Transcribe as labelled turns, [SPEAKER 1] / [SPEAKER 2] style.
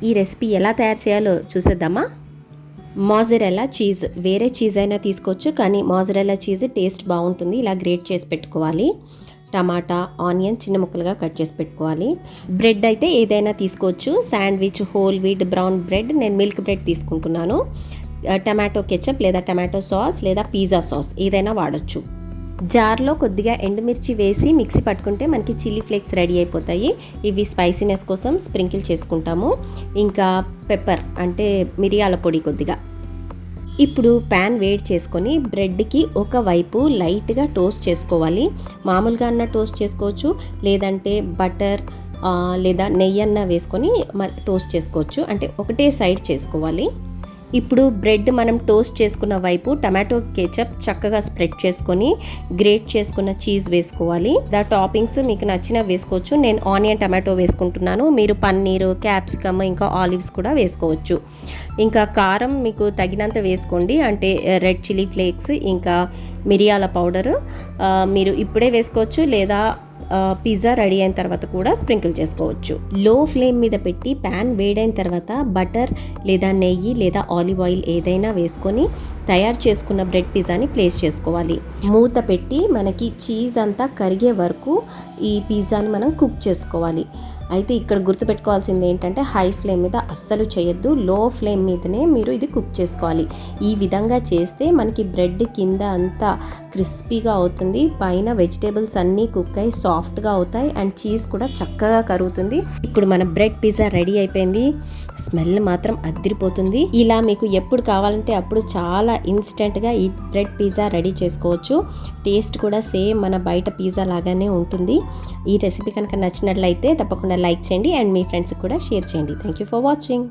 [SPEAKER 1] ఈ రెసిపీ ఎలా తయారు చేయాలో చూసేద్దామా? మోజరెల్లా చీజ్, వేరే చీజ్ అయినా తీసుకోవచ్చు, కానీ మోజరెల్లా చీజ్ టేస్ట్ బాగుంటుంది. ఇలా గ్రేట్ చేసి పెట్టుకోవాలి. టమాటా, ఆనియన్ చిన్న ముక్కలుగా కట్ చేసి పెట్టుకోవాలి. బ్రెడ్ అయితే ఏదైనా తీసుకోవచ్చు. Sandwich, whole wheat, brown bread, నేను మిల్క్ బ్రెడ్ తీసుకుంటున్నాను. టమాటో కెచప్ లేదా టమాటో సాస్ లేదా పిజ్జా సాస్ ఏదైనా వాడచ్చు. జార్లో కొద్దిగా ఎండుమిర్చి వేసి మిక్సీ పట్టుకుంటే మనకి చిల్లీ ఫ్లేక్స్ రెడీ అయిపోతాయి. ఇవి స్పైసీనెస్ కోసం స్ప్రింకిల్ చేసుకుంటాము. ఇంకా పెప్పర్ అంటే మిరియాల పొడి కొద్దిగా. ఇప్పుడు ప్యాన్ వేడి చేసుకొని బ్రెడ్కి ఒకవైపు లైట్గా టోస్ట్ చేసుకోవాలి. మామూలుగా అన్న టోస్ట్ చేసుకోవచ్చు, లేదంటే బటర్ లేదా నెయ్యి అన్న వేసుకొని టోస్ట్ చేసుకోవచ్చు. అంటే ఒకటే సైడ్ చేసుకోవాలి. ఇప్పుడు బ్రెడ్ మనం టోస్ట్ చేసుకున్న వైపు టమాటో కెచప్ చక్కగా స్ప్రెడ్ చేసుకొని గ్రేట్ చేసుకున్న చీజ్ వేసుకోవాలి. టాపింగ్స్ మీకు నచ్చిన వేసుకోవచ్చు. నేను ఆనియన్ టమాటో వేసుకుంటున్నాను. మీరు పన్నీరు, క్యాప్సికమ్ ఇంకా ఆలివ్స్ కూడా వేసుకోవచ్చు. ఇంకా కారం మీకు తగినంత వేసుకోండి. అంటే రెడ్ చిల్లీ ఫ్లేక్స్ ఇంకా మిరియాల పౌడరు మీరు ఇప్పుడే వేసుకోవచ్చు, లేదా పిజ్జా రెడీ అయిన తర్వాత కూడా స్ప్రింకిల్ చేసుకోవచ్చు. లో ఫ్లేమ్ మీద పెట్టి ప్యాన్ వేడైన తర్వాత బటర్ లేదా నెయ్యి లేదా ఆలివ్ ఆయిల్ ఏదైనా వేసుకొని తయారు చేసుకున్న బ్రెడ్ పిజ్జాని ప్లేస్ చేసుకోవాలి. మూత పెట్టి మనకి చీజ్ అంతా కరిగే వరకు ఈ పిజ్జాని మనం కుక్ చేసుకోవాలి. అయితే ఇక్కడ గుర్తుపెట్టుకోవాల్సింది ఏంటంటే హై ఫ్లేమ్ మీద అస్సలు చేయొద్దు, లో ఫ్లేమ్ మీదనే మీరు ఇది కుక్ చేసుకోవాలి. ఈ విధంగా చేస్తే మనకి బ్రెడ్ కింద అంతా క్రిస్పీగా అవుతుంది, పైన వెజిటేబుల్స్ అన్నీ కుక్ అయ్యి సాఫ్ట్గా అవుతాయి, అండ్ చీజ్ కూడా చక్కగా కరుగుతుంది. ఇప్పుడు మన బ్రెడ్ పిజ్జా రెడీ అయిపోయింది. స్మెల్ మాత్రం అదిరిపోతుంది. ఇలా మీకు ఎప్పుడు కావాలంటే అప్పుడు చాలా ఇన్స్టెంట్గా ఈ బ్రెడ్ పిజ్జా రెడీ చేసుకోవచ్చు. టేస్ట్ కూడా సేమ్ మన బయట పిజ్జా లాగానే ఉంటుంది. ఈ రెసిపీ కనుక నచ్చినట్లయితే తప్పకుండా లైక్ చేయండి అండ్ మీ ఫ్రెండ్స్కి కూడా షేర్ చేయండి. Thank you for watching.